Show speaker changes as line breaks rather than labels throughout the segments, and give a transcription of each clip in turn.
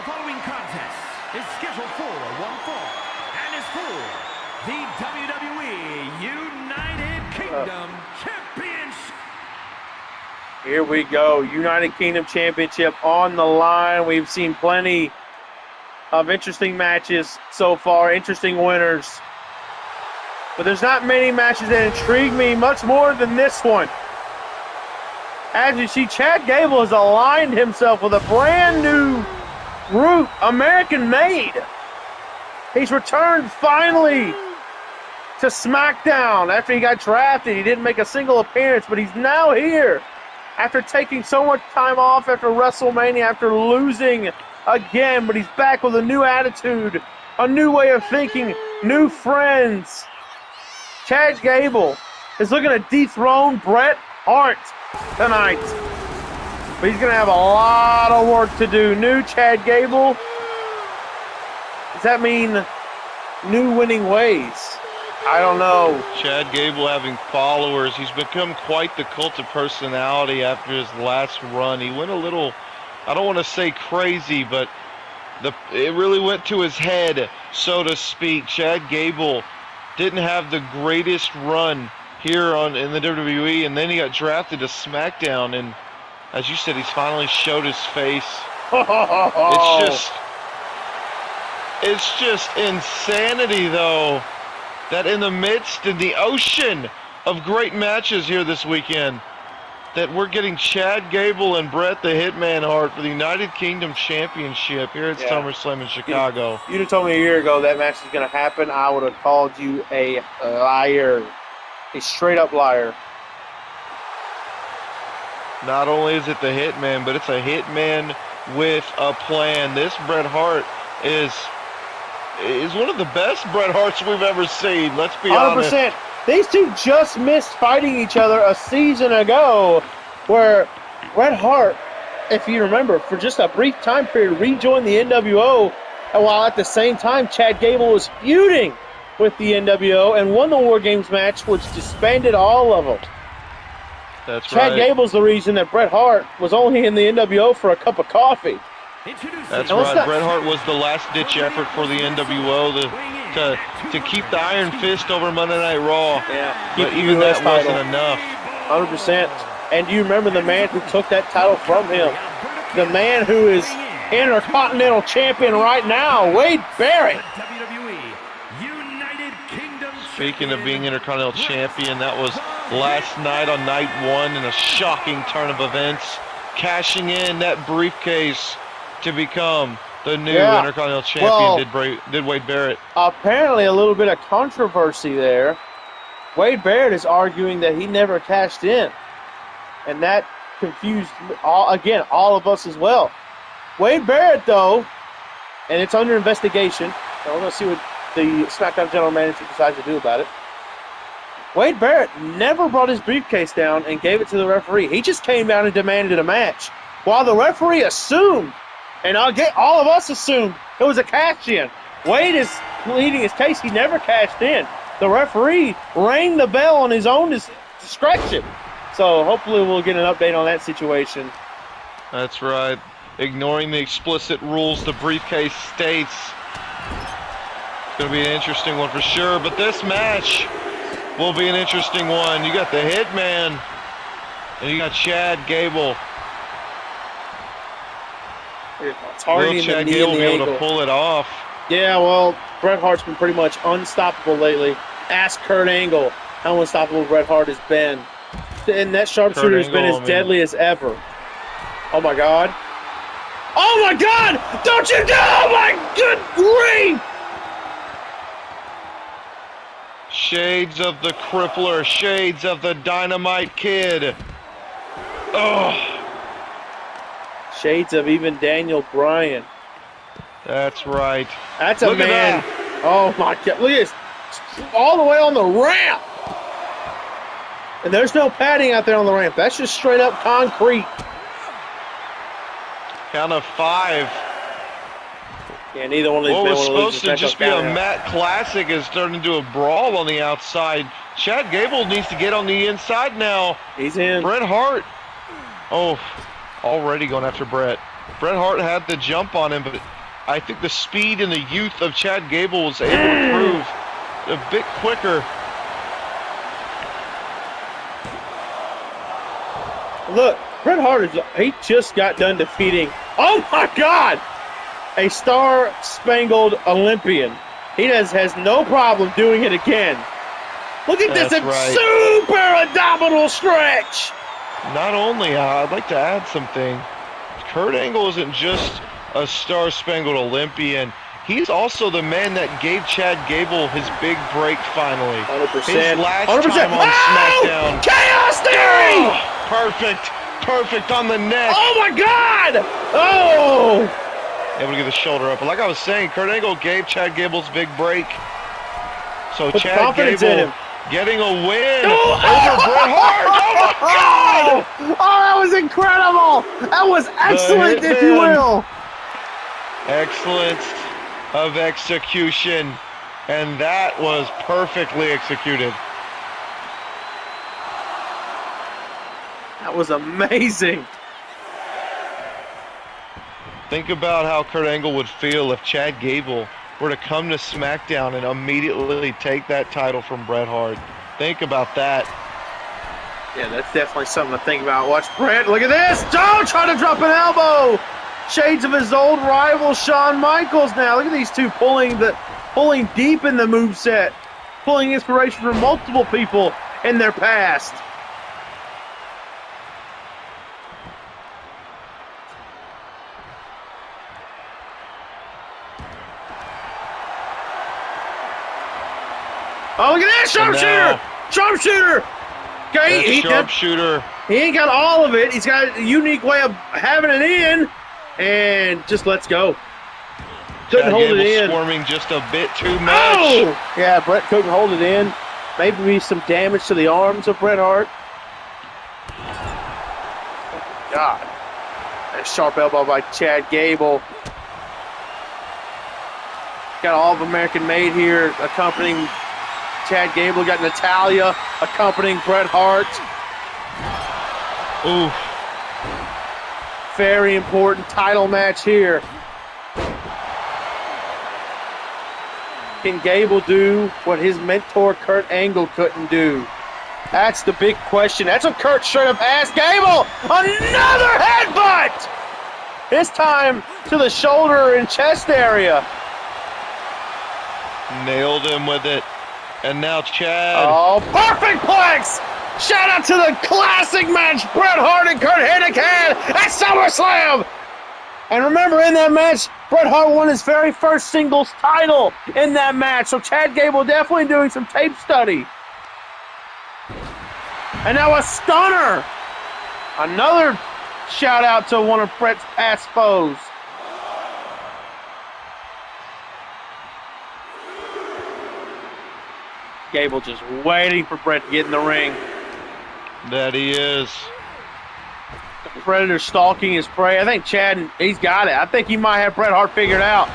The following contest is scheduled for one fall and is for the WWE United Kingdom Championship.
Here we go. United Kingdom Championship on the line. We've seen plenty of interesting matches so far, interesting winners. But there's not many matches that intrigue me much more than this one. As you see, Chad Gable has aligned himself with a brand new route, American-made. He's returned finally to SmackDown after he got drafted. He didn't make a single appearance, but he's now here after taking so much time off after WrestleMania, after losing again. But he's back with a new attitude, a new way of thinking, new friends. Chad Gable is looking to dethrone Bret Hart tonight. But he's going to have a lot of work to do. New Chad Gable. Does that mean new winning ways? I don't know.
Chad Gable having followers. He's become quite the cult of personality after his last run. He went a little, I don't want to say crazy, but it really went to his head, so to speak. Chad Gable didn't have the greatest run here in the WWE, and then he got drafted to SmackDown, and as you said, he's finally showed his face. It's just insanity, though, that in the midst, in the ocean of great matches here this weekend, that we're getting Chad Gable and Bret the Hitman Hart for the United Kingdom Championship here at Summerslam in Chicago.
You'd have told me a year ago that match was going to happen, I would have called you a liar. A straight-up liar.
Not only is it the Hitman, but it's a Hitman with a plan. This Bret Hart is one of the best Bret Harts we've ever seen. Let's be 100%.
Honest. These two just missed fighting each other a season ago, where Bret Hart, if you remember, for just a brief time period, rejoined the NWO, while at the same time Chad Gable was feuding with the NWO and won the War Games match, which disbanded all of them.
That's
Chad
right.
Gable's the reason that Bret Hart was only in the NWO for a cup of coffee.
That's right. Bret Hart was the last-ditch effort for the NWO to keep the Iron Fist over Monday Night Raw.
Yeah,
but even that wasn't enough.
100%. And do you remember the man who took that title from him? The man who is Intercontinental Champion right now, Wade Barrett.
Speaking of being Intercontinental Champion, that was last night on night one in a shocking turn of events, cashing in that briefcase to become the new Intercontinental Champion. Did Wade Barrett.
Apparently a little bit of controversy there. Wade Barrett is arguing that he never cashed in, and that confused all of us as well. Wade Barrett, though, and it's under investigation. So we're going to see what the SmackDown General Manager decides to do about it. Wade Barrett never brought his briefcase down and gave it to the referee. He just came down and demanded a match, while the referee assumed, and all of us assumed, it was a cash-in. Wade is pleading his case. He never cashed in. The referee rang the bell on his own discretion. So hopefully we'll get an update on that situation.
That's right. Ignoring the explicit rules the briefcase states. It's going to be an interesting one for sure, but this match will be an interesting one. You got the Hitman, and you got Chad Gable.
Will
Chad Gable be able to pull it off?
Yeah, well, Bret Hart's been pretty much unstoppable lately. Ask Kurt Angle how unstoppable Bret Hart has been. And that sharpshooter has been as deadly as ever. Oh, my God. Oh, my God! Don't you know? Oh, my good grief!
Shades of the Crippler, shades of the Dynamite Kid. Oh.
Shades of even Daniel Bryan.
That's right.
That's a man. Oh, my God. Look at this. All the way on the ramp. And there's no padding out there on the ramp. That's just straight up concrete.
Count of 5.
Yeah, neither one of these
what
men
was
want to
supposed to just be a mat classic is turned into a brawl on the outside. Chad Gable needs to get on the inside now.
He's in.
Bret Hart. Oh, already going after Bret. Bret Hart had the jump on him, but I think the speed and the youth of Chad Gable was able to prove a bit quicker.
Look, Bret Hart, he just got done defeating, oh my God, a star-spangled Olympian. He has no problem doing it again. Look at this super abdominal stretch.
Not only, I'd like to add something. Kurt Angle isn't just a star-spangled Olympian. He's also the man that gave Chad Gable his big break finally.
100%.
His last
100%.
time on SmackDown.
Chaos Theory!
Oh, perfect on the neck.
Oh my God! Oh!
Able to get the shoulder up. But like I was saying, Kurt Angle gave Chad Gable's big break. So
Put
Chad Gable getting a win over Bret Hart. Oh my God!
Oh, that was incredible! That was excellent, if you will.
Excellence of execution, and that was perfectly executed.
That was amazing.
Think about how Kurt Angle would feel if Chad Gable were to come to SmackDown and immediately take that title from Bret Hart. Think about that.
Yeah, that's definitely something to think about. Watch Bret. Look at this. Joe trying to drop an elbow. Shades of his old rival, Shawn Michaels now. Look at these two pulling deep in the moveset. Pulling inspiration from multiple people in their past. Oh, look at that sharpshooter! Sharpshooter! Okay,
sharpshooter.
He ain't got all of it. He's got a unique way of having it in, and just lets go. Couldn't hold it in.
Squirming just a bit too much.
Oh! Yeah, Bret couldn't hold it in. Maybe some damage to the arms of Bret Hart. God. That sharp elbow by Chad Gable. Got all of American Made here accompanying Chad Gable. Got Natalya accompanying Bret Hart.
Ooh.
Very important title match here. Can Gable do what his mentor Kurt Angle couldn't do? That's the big question. That's what Kurt straight up asked Gable. Another headbutt! This time to the shoulder and chest area.
Nailed him with it. And now Chad.
Oh, perfect plex! Shout out to the classic match Bret Hart and Kurt Hennig had at SummerSlam! And remember, in that match, Bret Hart won his very first singles title in that match. So Chad Gable definitely doing some tape study. And now a stunner. Another shout out to one of Bret's past foes. Gable just waiting for Bret to get in the ring.
That he is.
The Predator stalking his prey. I think Chad, he's got it. I think he might have Bret Hart figured out.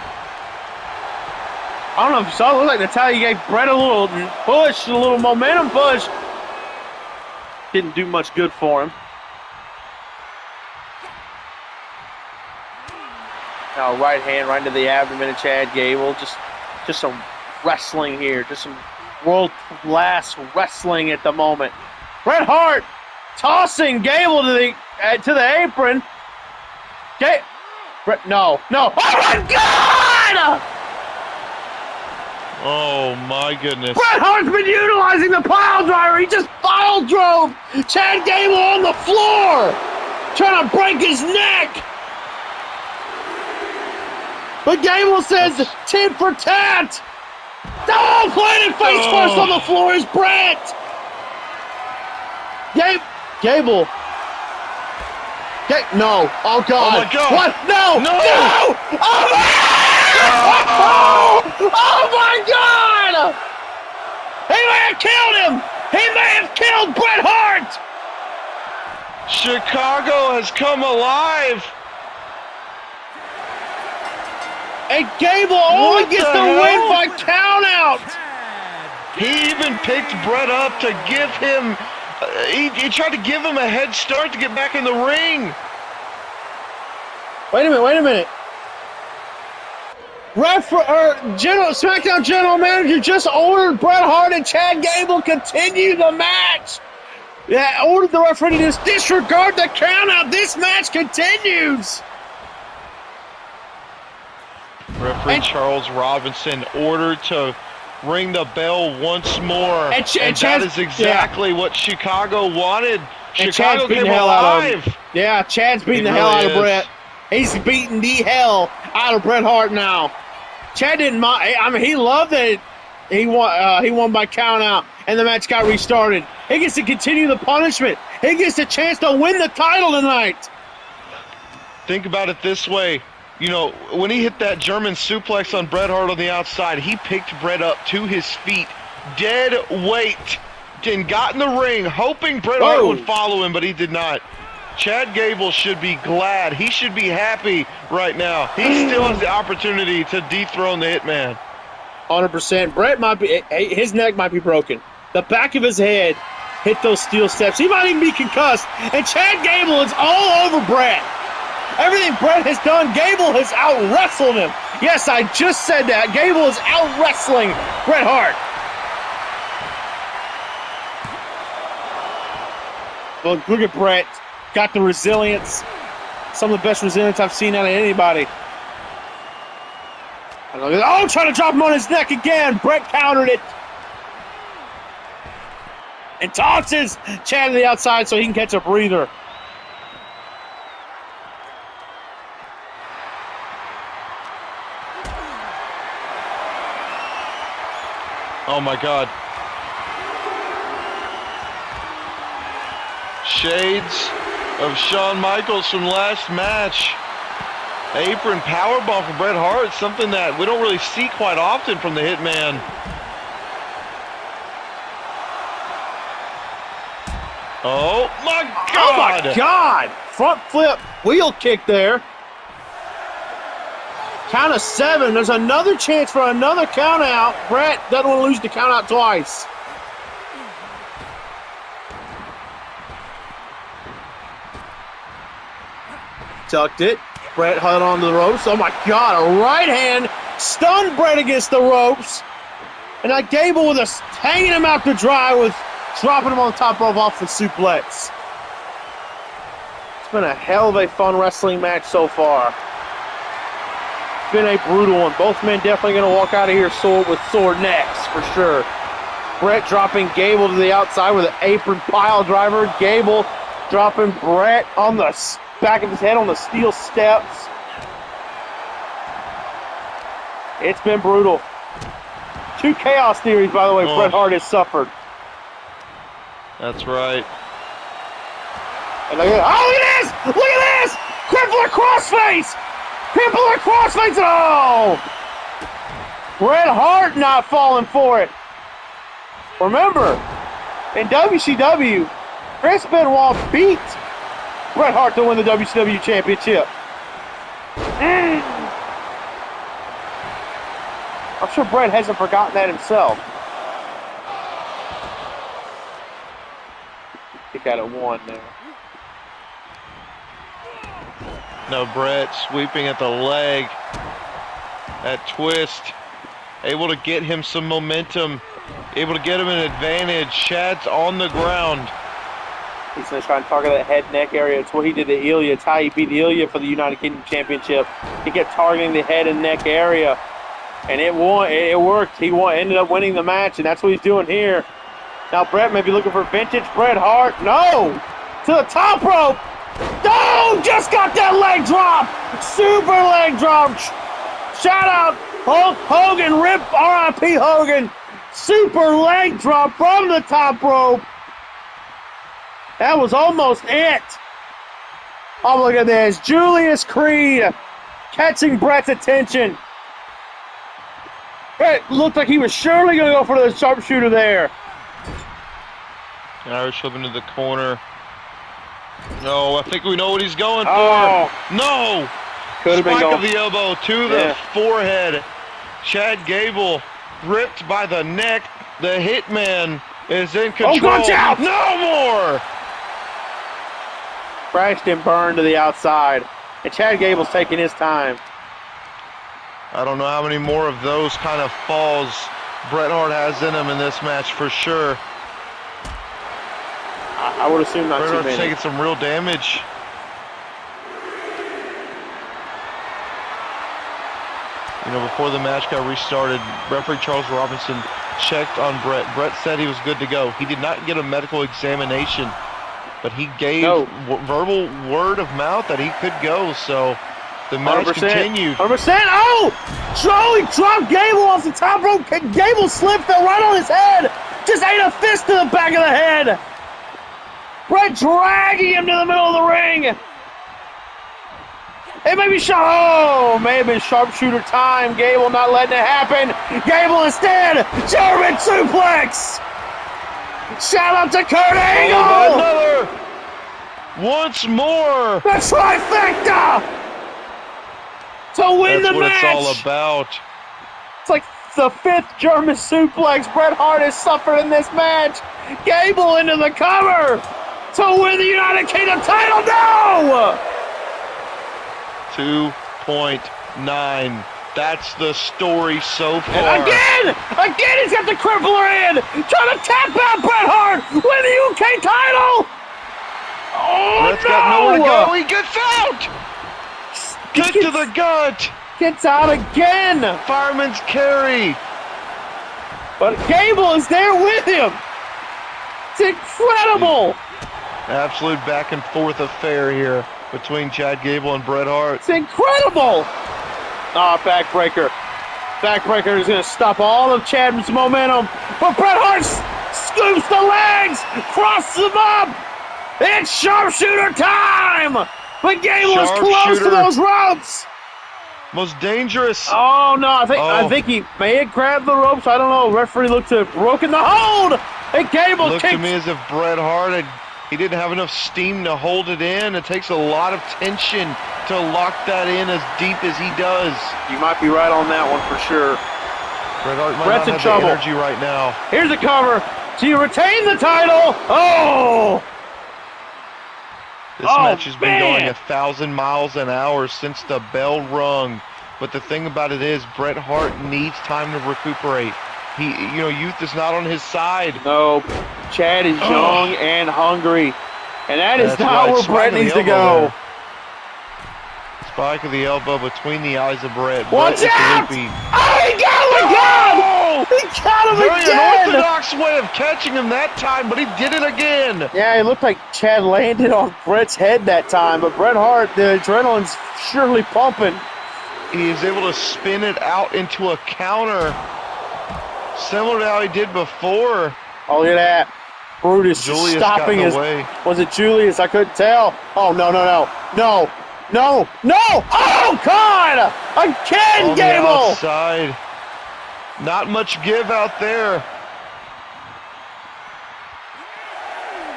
I don't know if you saw it. It looked like Natalya gave Bret a little push, a little momentum push. Didn't do much good for him. Now right hand right into the abdomen of Chad Gable. Just some wrestling here. Just some world-class wrestling at the moment. Bret Hart tossing Gable to the apron. Bret, no. Oh my God!
Oh my goodness.
Bret Hart's been utilizing the pile driver. He just pile drove Chad Gable on the floor, trying to break his neck. But Gable says tit for tat. Oh, planted face first on the floor is Bret. Gable. No. Oh, God.
Oh, my God.
What? No. Oh, my God. He may have killed him. He may have killed Bret Hart.
Chicago has come alive.
And Gable only gets the win by countout.
He even picked Bret up to give him. He tried to give him a head start to get back in the ring.
Wait a minute. SmackDown General Manager just ordered Bret Hart and Chad Gable continue the match. Yeah, ordered the referee to disregard the countout. This match continues.
Referee Charles Robinson ordered to ring the bell once more. And that is exactly what Chicago wanted.
And
Chicago
Chad's beating
came
the hell out of
alive.
him. Yeah, Chad's beating the
He
hell
really
out of
is.
Bret. He's beating the hell out of Bret Hart now. Chad didn't mind. I mean, he loved that he won by count out, and the match got restarted. He gets to continue the punishment. He gets a chance to win the title tonight.
Think about it this way. You know, when he hit that German suplex on Bret Hart on the outside, he picked Bret up to his feet, dead weight, and got in the ring, hoping Bret Hart would follow him, but he did not. Chad Gable should be glad. He should be happy right now. He still has the opportunity to dethrone the Hitman.
100%. Bret might be, his neck might be broken. The back of his head hit those steel steps. He might even be concussed. And Chad Gable is all over Bret. Everything Bret has done, Gable has out-wrestled him. Yes, I just said that. Gable is out-wrestling Bret Hart. Look at Bret. Got the resilience. Some of the best resilience I've seen out of anybody. Oh, trying to drop him on his neck again. Bret countered it. And tosses Chad to the outside so he can catch a breather.
Oh my God. Shades of Shawn Michaels from last match. Apron powerbomb from Bret Hart, something that we don't really see quite often from the Hitman. Oh my God!
Oh my God! Front flip wheel kick there. Count of 7. There's another chance for another count out. Bret doesn't want to lose the count out twice. Tucked it. Bret held on to the ropes. Oh my God, a right hand stunned Bret against the ropes. And now Gable with us hanging him out to dry with dropping him on the top rope off the suplex. It's been a hell of a fun wrestling match so far. It's been a brutal one. Both men definitely going to walk out of here with sore necks for sure. Bret dropping Gable to the outside with an apron pile driver. Gable dropping Bret on the back of his head on the steel steps. It's been brutal. 2 chaos theories, by the way, Bret Hart has suffered.
That's right.
And look at this! Look at this! Crippler crossface! Crippler crossface! Oh! Bret Hart not falling for it. Remember, in WCW, Chris Benoit beat Bret Hart to win the WCW Championship. I'm sure Bret hasn't forgotten that himself. Kick out at 1 there.
No, Bret sweeping at the leg. That twist. Able to get him some momentum. Able to get him an advantage. Chad's on the ground.
He's going to try and target that head neck area. It's what he did to Ilya. It's how he beat Ilya for the United Kingdom Championship. He kept targeting the head and neck area. And it worked. He ended up winning the match, and that's what he's doing here. Now Bret may be looking for vintage Bret Hart. No! To the top rope! No! Just got that leg drop! Super leg drop! Shout out Hulk Hogan, rip R.I.P. Hogan. Super leg drop from the top rope. That was almost it. Oh, look at this. Julius Creed catching Bret's attention. Bret looked like he was surely going to go for the sharpshooter there.
Irish whip into the corner. No, I think we know what he's going for.
Oh.
No!
Could have been
Spike
going.
of the elbow to the forehead. Chad Gable ripped by the neck. The Hitman is in control.
Oh, watch out!
No more!
Crashed and burned to the outside. And Chad Gable's taking his time.
I don't know how many more of those kind of falls Bret Hart has in him in this match for sure.
I would assume not
Bret
too
Hart's
many.
taking some real damage. You know, before the match got restarted, referee Charles Robinson checked on Bret. Bret said he was good to go. He did not get a medical examination, but he gave verbal word of mouth that he could go. So the match
100%.
continued.
100%. Oh! Joey dropped Gable off the top rope. Gable slipped, fell right on his head. Just ate a fist to the back of the head. Bret dragging him to the middle of the ring. It may be may have been sharpshooter time. Gable not letting it happen. Gable instead, German suplex. Shout out to Kurt Angle.
Another. Once more.
The trifecta to win the match.
That's what it's all about.
It's like the 5th German suplex Bret Hart has suffered in this match. Gable into the cover to win the United Kingdom title. No!
2.9. That's the story so far.
And again, he's got the crippler in, trying to tap out Bret Hart with the UK title. Oh,
Bret's got nowhere to go. He gets out. Get to the gut.
Gets out again.
Fireman's carry.
But Gable is there with him. It's incredible.
Absolute back and forth affair here between Chad Gable and Bret Hart.
It's incredible. Backbreaker. Backbreaker is going to stop all of Chad's momentum. But Bret Hart scoops the legs, crosses them up. It's sharpshooter time. But Gable is close to those ropes.
Most dangerous.
Oh, no. I think he may have grabbed the ropes. I don't know. Referee looked to have broken the hold. And Gable
looked to me as if Bret Hart he didn't have enough steam to hold it in. It takes a lot of tension to lock that in as deep as he does.
You might be right on that one for sure.
Bret Hart might
Bret's
not
in
have
trouble.
the energy right now.
Here's a cover. So you retain the title. Oh!
This match has been going 1,000 miles an hour since the bell rung. But the thing about it is, Bret Hart needs time to recuperate. Youth is not on his side.
No, Chad is young and hungry. And that's not
right.
where Bret needs to go.
There. Spike of the elbow between the eyes of Bret.
Watch out! Oh, he got him again! He got him
Very
again!
unorthodox way of catching him that time, but he did it again.
Yeah, it looked like Chad landed on Bret's head that time, but Bret Hart, the adrenaline's surely pumping.
He is able to spin it out into a counter, similar to how he did before.
Oh, look at that. Brutus
Julius
stopping his... Was it Julius? I couldn't tell. Oh, no. Oh, God! Again,
on
Gable!
The outside. Not much give out there.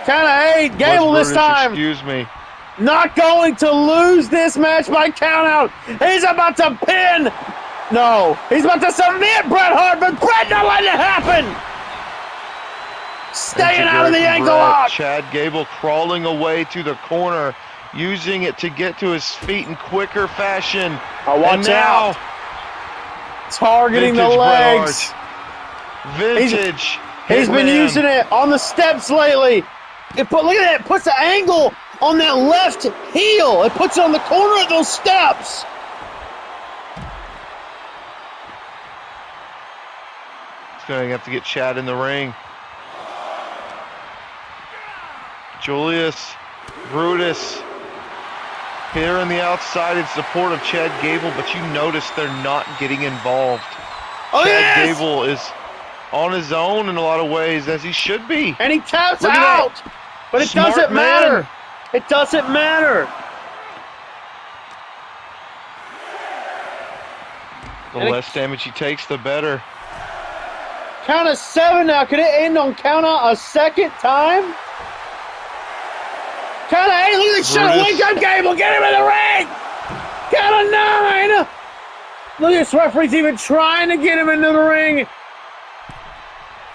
Count of 8. Gable this time.
Excuse me.
Not going to lose this match by countout. He's about to pin. No, he's about to submit Bret Hart, but Bret not letting it happen. Staying out of the ankle lock.
Chad Gable crawling away to the corner, using it to get to his feet in quicker fashion.
Watch out. Targeting the legs.
Vintage.
He's been using it on the steps lately. Look at that. It puts the angle on that left heel. It puts it on the corner of those steps.
He's going to have to get Chad in the ring. Julius, Brutus, here on the outside in support of Chad Gable, but you notice they're not getting involved. Chad Gable is on his own in a lot of ways, as he should be.
And he taps out, but it doesn't matter. It doesn't matter.
The less damage he takes, the better.
Count of 7 now. Could it end on count out a second time? Count of 8. Look at this shot. Wake up, Gable. Get him in the ring. Count of 9. Look at this. Referee's even trying to get him into the ring.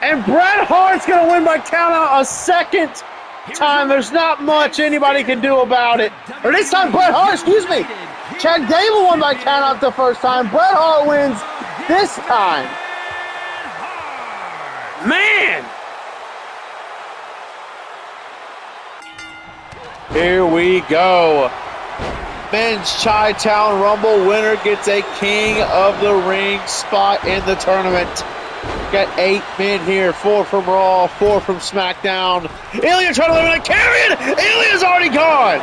And Bret Hart's going to win by count out a second time, there's not much anybody can do about it. Or this time, Bret Hart, excuse me. Chad Gable won by count out the first time. Bret Hart wins this time. Man! Here we go. Men's Chi-Town Rumble winner gets a King of the Ring spot in the tournament. Got 8 men here, 4 from Raw, 4 from SmackDown. Ilya trying to eliminate Karrion. Ilya's already gone.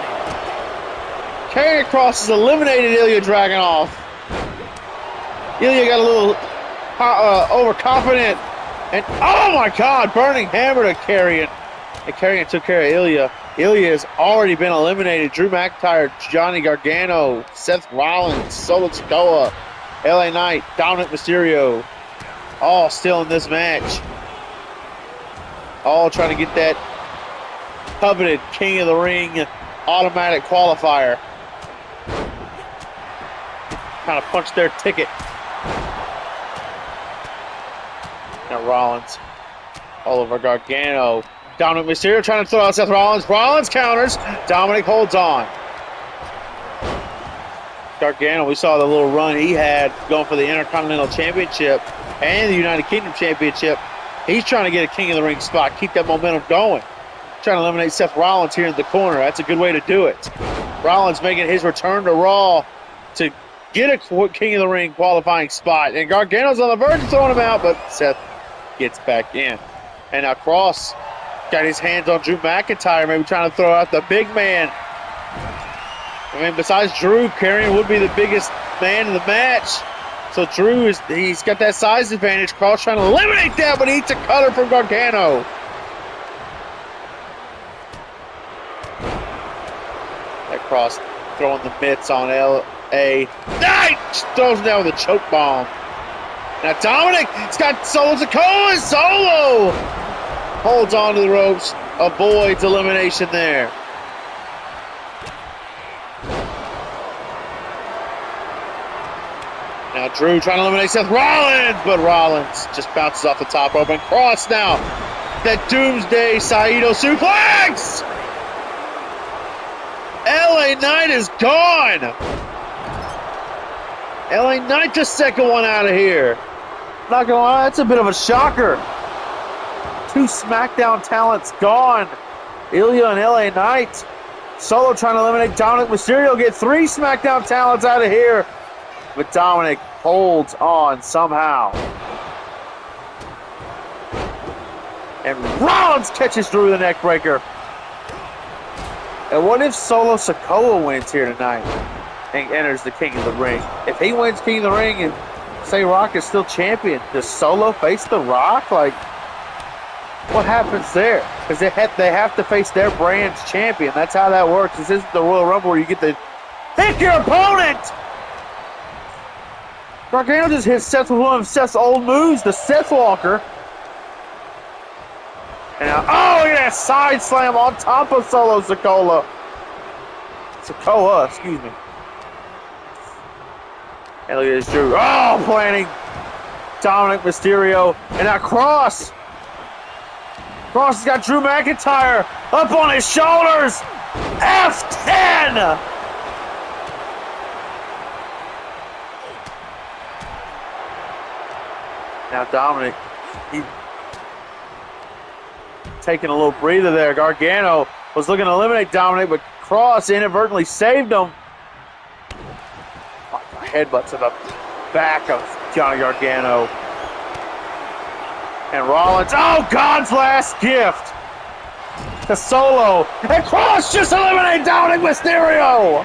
Karrion Kross has eliminated Ilya Dragunov. Ilya got a little overconfident. And oh my God, burning hammer to Karrion. And Karrion took care of Ilya. Ilya has already been eliminated. Drew McIntyre, Johnny Gargano, Seth Rollins, Solo Sikoa, LA Knight, Dominic Mysterio. All still in this match. All trying to get that coveted King of the Ring automatic qualifier. Kind of punched their ticket. Now Rollins. Oliver Gargano. Dominic Mysterio trying to throw out Seth Rollins. Rollins counters. Dominic holds on. Gargano, we saw the little run he had going for the Intercontinental Championship and the United Kingdom Championship. He's trying to get a King of the Ring spot, keep that momentum going. Trying to eliminate Seth Rollins here in the corner. That's a good way to do it. Rollins making his return to Raw to get a King of the Ring qualifying spot. And Gargano's on the verge of throwing him out, but Seth gets back in. And now Kross got his hands on Drew McIntyre, maybe trying to throw out the big man. I mean, besides Drew, Karrion would be the biggest man in the match. So Drew, he's got that size advantage. Kross trying to eliminate that, but he eats a cutter from Gargano. That Kross throwing the mitts on L.A. Throws him down with a choke bomb. Now Dominic, he's got Solo Sikoa. Solo holds on to the ropes, avoids elimination there. Now Drew trying to eliminate Seth Rollins, but Rollins just bounces off the top rope. And Kross now, that Doomsday Saito suplex! LA Knight is gone! LA Knight, the second one out of here. Not gonna lie, that's a bit of a shocker. 2 SmackDown talents gone. Ilya and LA Knight. Solo trying to eliminate Dominic Mysterio. Get 3 SmackDown talents out of here. But Dominic holds on somehow. And Rollins catches Drew the neck breaker. And what if Solo Sikoa wins here tonight and enters the King of the Ring? If he wins King of the Ring and say Rock is still champion, does Solo face The Rock? Like, what happens there? Because they have to face their brand's champion. That's how that works. This isn't the Royal Rumble where you get to pick your opponent. Gargano just hit Seth with one of Seth's old moves, the Seth Walker. And now, oh, look at that side slam on top of Solo Sikoa. Excuse me. And look at this Drew. Oh, planning Dominic Mysterio. And now Kross. Kross has got Drew McIntyre up on his shoulders. F10. Now Dominic, he taking a little breather there. Gargano was looking to eliminate Dominic, but Kross inadvertently saved him. Headbutt to the back of Johnny Gargano. And Rollins, oh, God's last gift to Solo. And Kross just eliminated Dominic Mysterio.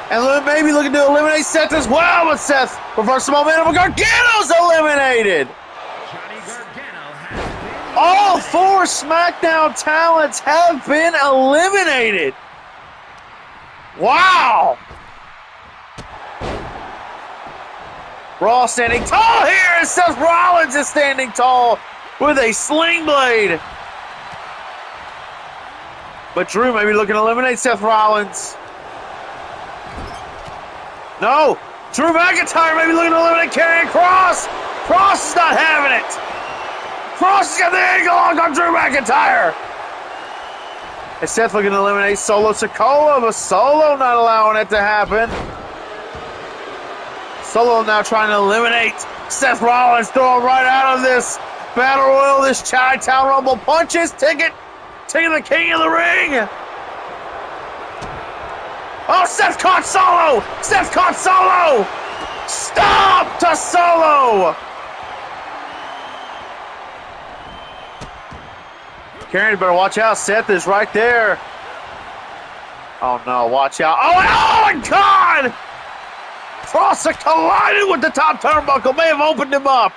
And maybe looking to eliminate Seth as well, but Seth reverses the momentum. Gargano's eliminated.
Johnny Gargano has been
All 4 SmackDown talents have been eliminated. Wow. Raw standing tall here as Seth Rollins is standing tall with a sling blade. But Drew may be looking to eliminate Seth Rollins. No, Drew McIntyre may be looking to eliminate Karrion Kross. Kross is not having it. Cross has got the angle on Drew McIntyre. And Seth looking to eliminate Solo Sikoa, but Solo not allowing it to happen. Solo now trying to eliminate Seth Rollins, throw him right out of this Battle Royal, this Chi-Town Rumble. Punches, ticket to the King of the Ring. Oh, Seth caught Solo! Seth caught Solo! Stop to Solo! Karen, better watch out. Seth is right there. Oh, no, watch out. Oh my God! Cross collided with the top turnbuckle. May have opened him up.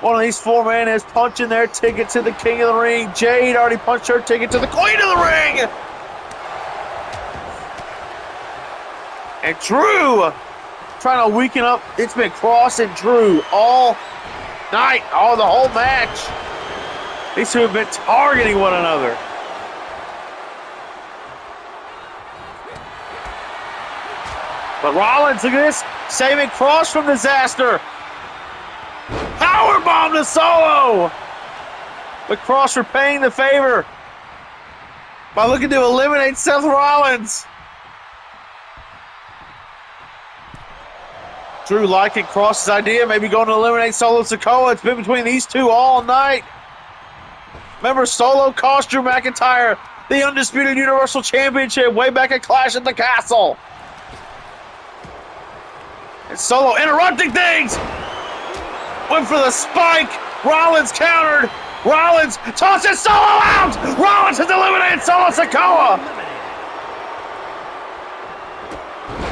One of these four men is punching their ticket to the King of the Ring. Jade already punched her ticket to the Queen of the Ring. And Drew trying to weaken up. It's been Cross and Drew all night, the whole match. These two have been targeting one another. But Rollins, look at this, saving Cross from disaster. Powerbomb to Solo. But Cross repaying the favor by looking to eliminate Seth Rollins. Drew liking Cross's idea, maybe going to eliminate Solo Sikoa. It's been between these two all night. Remember, Solo cost Drew McIntyre the Undisputed Universal Championship way back at Clash at the Castle. And Solo interrupting things. Went for the spike. Rollins countered. Rollins tosses Solo out. Rollins has eliminated Solo Sikoa.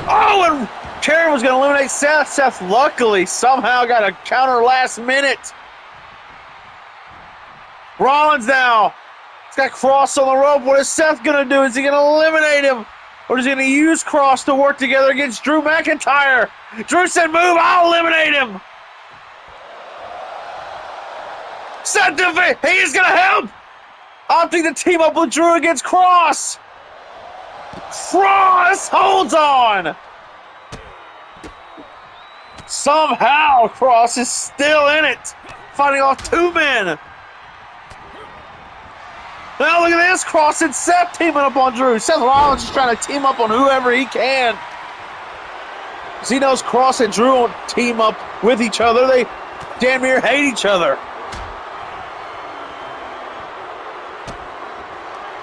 Oh, and Karen was going to eliminate Seth. Seth luckily somehow got a counter last minute. Rollins now. He's got Cross on the rope. What is Seth going to do? Is he going to eliminate him? Or is he going to use Cross to work together against Drew McIntyre? Drew said, move, I'll eliminate him. Seth, he is going to help. Opting to team up with Drew against Cross. Cross holds on. Somehow Cross is still in it, fighting off two men. Now look at this, Cross and Seth teaming up on Drew. Seth Rollins is trying to team up on whoever he can. Because he knows Cross and Drew won't team up with each other. They damn near hate each other.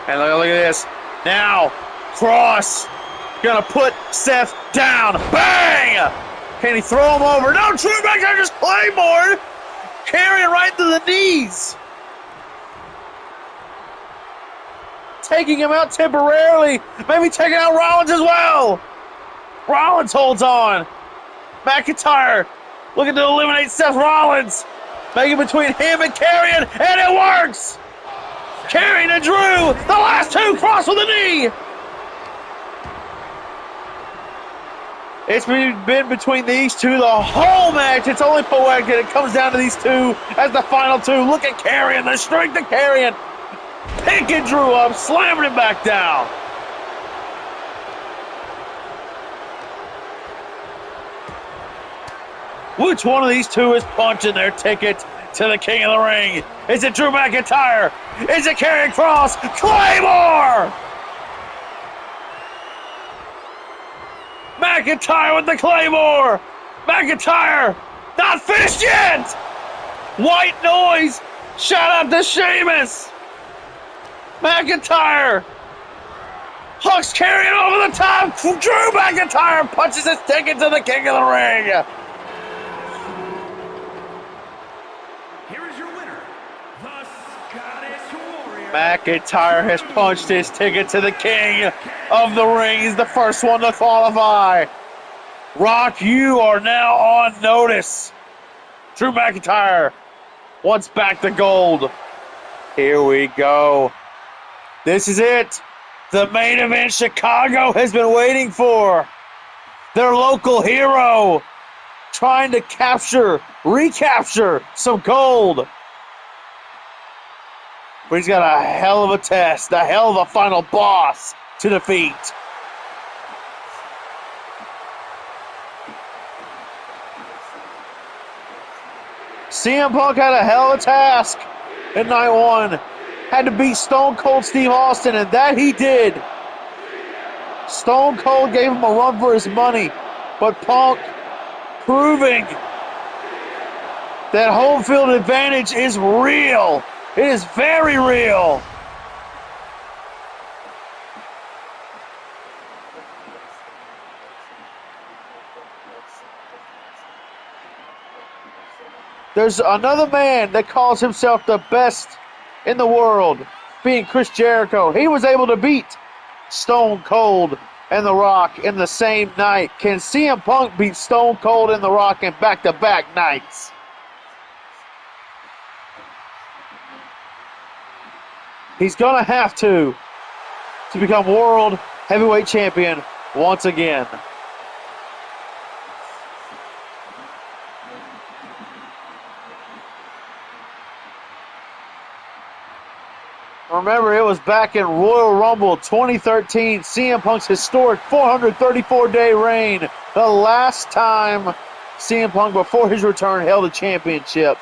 And look at this. Now, Cross gonna put Seth down. Bang! Can he throw him over? No, Drew McIntyre just Claymore. Carrying right to the knees. Taking him out temporarily. Maybe taking out Rollins as well. Rollins holds on. McIntyre looking to eliminate Seth Rollins. Making between him and Karrion, and it works. Karrion and Drew, the last two, Cross with a knee. It's been between these two the whole match. It's only poetic that it comes down to these two as the final two. Look at Karrion, the strength of Karrion. Picking Drew up, slamming him back down. Which one of these two is punching their ticket to the King of the Ring? Is it Drew McIntyre? Is it Karrion Kross? Claymore! McIntyre with the Claymore! McIntyre! Not finished yet! White noise! Shout out to Sheamus! McIntyre! Hooks Karrion over the top! Drew McIntyre punches his ticket to the King of the Ring!
Here is your winner, the Scottish Warrior.
McIntyre has punched his ticket to the King of the Ring. He's the first one to qualify. Rock, you are now on notice. Drew McIntyre wants back the gold. Here we go. This is it. The main event Chicago has been waiting for. Their local hero trying to recapture some gold. But he's got a hell of a test, a hell of a final boss to defeat. CM Punk had a hell of a task in night one. Had to beat Stone Cold Steve Austin, and that he did. Stone Cold gave him a run for his money, but Punk proving that home field advantage is real. It is very real. There's another man that calls himself the best in the world, being Chris Jericho. He was able to beat Stone Cold and The Rock in the same night. Can CM Punk beat Stone Cold and The Rock in back-to-back nights? He's going to have to become World Heavyweight Champion once again. Remember, it was back in Royal Rumble 2013, CM Punk's historic 434-day reign. The last time CM Punk, before his return, held a championship.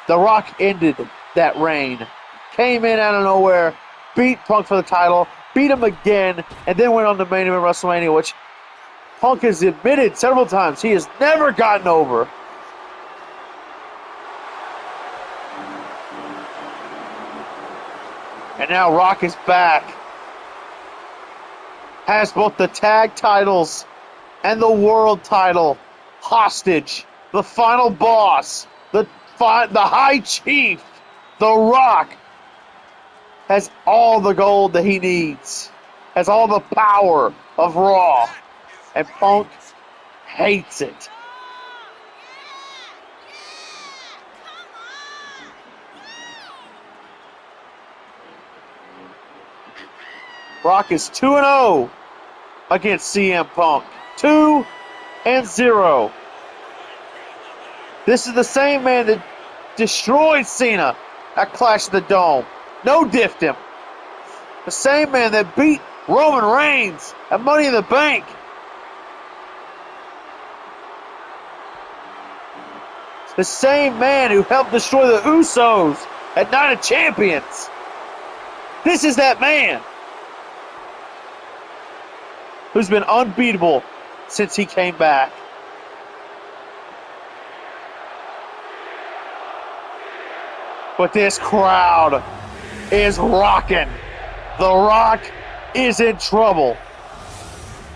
The Rock ended that reign. Came in out of nowhere, beat Punk for the title, beat him again, and then went on to main event WrestleMania, which Punk has admitted several times he has never gotten over. And now Rock is back. Has both the tag titles and the world title hostage. The final boss, the high chief, The Rock, has all the gold that he needs. Has all the power of Raw. And Punk hates it. Rock is 2-0 against CM Punk. 2-0. This is the same man that destroyed Cena at Clash of the Dome. No-diffed him. The same man that beat Roman Reigns at Money in the Bank. The same man who helped destroy the Usos at Night of Champions. This is that man who's been unbeatable since he came back. But this crowd is rocking. The Rock is in trouble.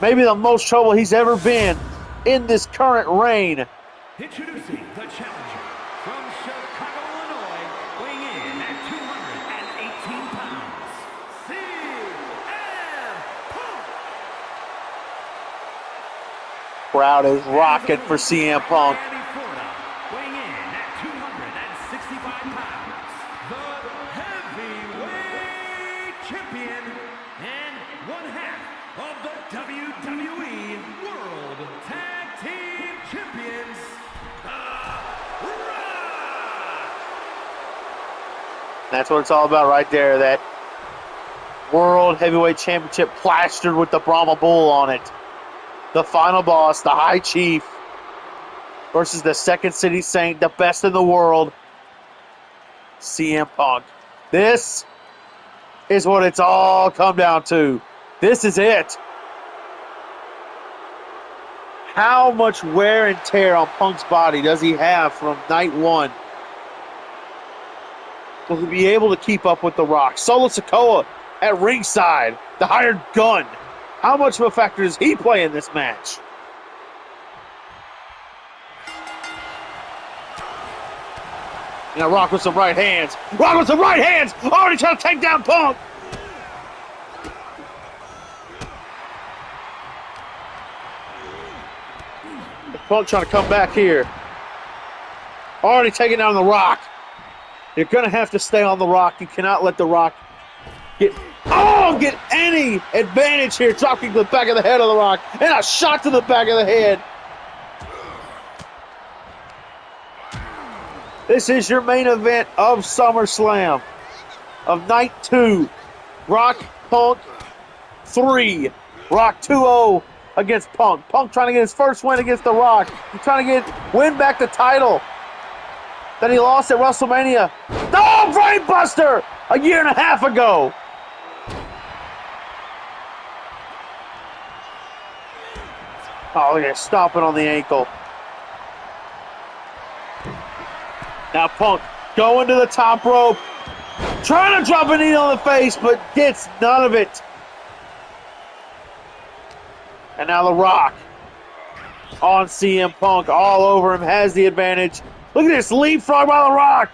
Maybe the most trouble he's ever been in this current reign.
Introducing the challenger from Chicago, Illinois, weighing in at 218 pounds, CM Punk.
Crowd is rocking for CM Punk.
Weighing in at 265 pounds, the heavyweight champion and one half of the WWE World Tag Team Champions, The Rock.
That's what it's all about right there. That World Heavyweight Championship plastered with the Brahma Bull on it. The final boss, the High Chief, versus the Second City Saint, the best in the world, CM Punk. This is what it's all come down to. This is it. How much wear and tear on Punk's body does he have from night one? Will he be able to keep up with The Rock? Solo Sikoa at ringside, the hired gun. How much of a factor does he play in this match? Now Rock with some right hands. Rock with some right hands! Already trying to take down Punk! Punk trying to come back here. Already taking down The Rock. You're going to have to stay on The Rock. You cannot let The Rock get any advantage here. Dropping the back of the head of The Rock. And a shot to the back of the head. This is your main event of SummerSlam. Of night 2. Rock, Punk, 3. Rock 2-0 against Punk. Punk trying to get his first win against The Rock. He's trying to win back the title. that he lost at WrestleMania. Oh, brainbuster! A year and a half ago. Oh, look at it, stomping on the ankle. Now Punk going to the top rope. Trying to drop a knee on the face, but gets none of it. And now The Rock on CM Punk, all over him, has the advantage. Look at this leapfrog by The Rock.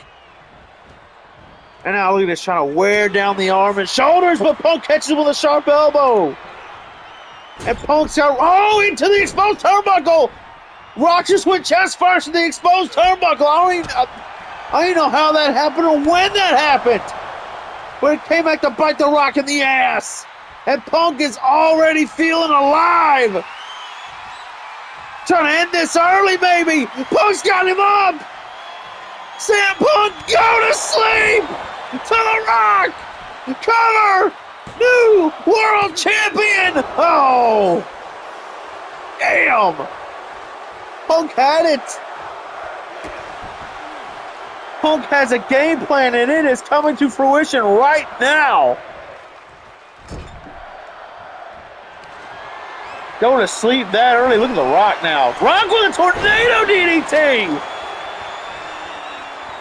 And now look at this, trying to wear down the arm and shoulders, but Punk catches him with a sharp elbow. And Punk's out, into the exposed turnbuckle. Rock just went chest first in the exposed turnbuckle. I don't know how that happened or when that happened. But it came back to bite The Rock in the ass. And Punk is already feeling alive. Trying to end this early, maybe. Punk's got him up. CM Punk, go to sleep. To The Rock. Cover. New world champion. Oh. Damn. Punk had it. Punk has a game plan, and it is coming to fruition right now. Going to sleep that early. Look at The Rock now. Rock with a tornado DDT.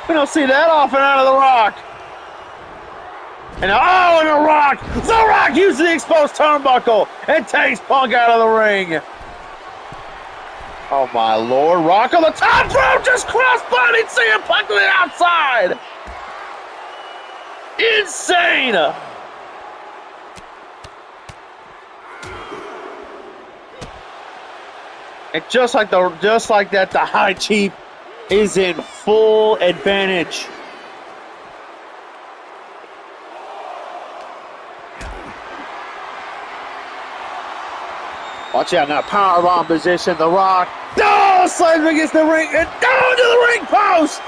We don't see that often out of The Rock. And The Rock uses the exposed turnbuckle and takes Punk out of the ring. Oh my Lord, Rock on the top rope, just cross-bodied CM Punk to the outside. Insane. And just like that, the High Chief is in full advantage. Watch out now, powerbomb position, The Rock. No, slams against the ring, and down to the ring post.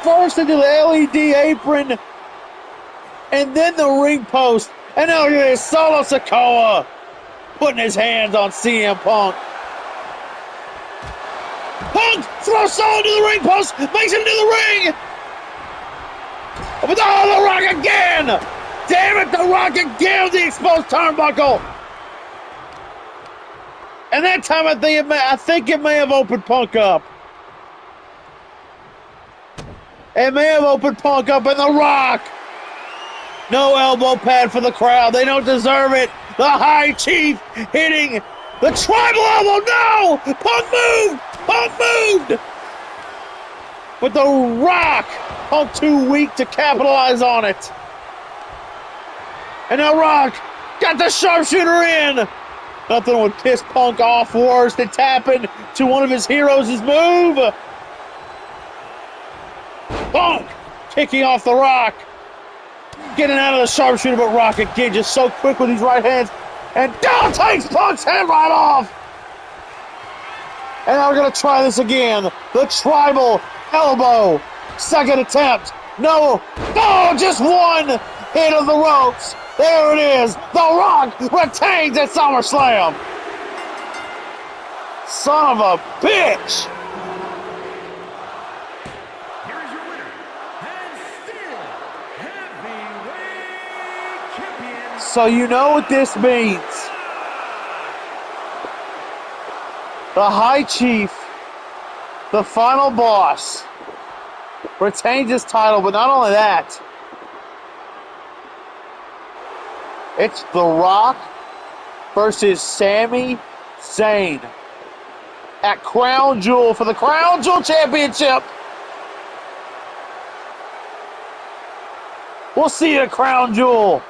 First into the LED apron, and then the ring post. And now look at this, Solo Sikoa putting his hands on CM Punk. Punk throws Solo to the ring post, makes him to the ring. But The Rock again. Damn it, The Rock again with the exposed turnbuckle. And that time I think it may have opened Punk up. It may have opened Punk up, and The Rock. No elbow pad for the crowd. They don't deserve it. The High Chief hitting the tribal elbow. No! Punk moved! Punk moved! But The Rock, Punk too weak to capitalize on it. And now Rock got the sharpshooter in. Nothing would piss Punk off worse than tapping to one of his heroes' move. Punk kicking off The Rock. Getting out of the sharpshooter, but Rock again just so quick with his right hands. And down takes Punk's head right off. And now we're going to try this again. The tribal elbow. Second attempt. No. Oh, just one hit of the ropes. There it is. The Rock retains at SummerSlam. Son of a bitch.
Here is your winner, and still heavyweight champion.
So you know what this means. The High Chief, the final boss, retains his title, but not only that, it's The Rock versus Sami Zayn at Crown Jewel for the Crown Jewel Championship. We'll see you at Crown Jewel.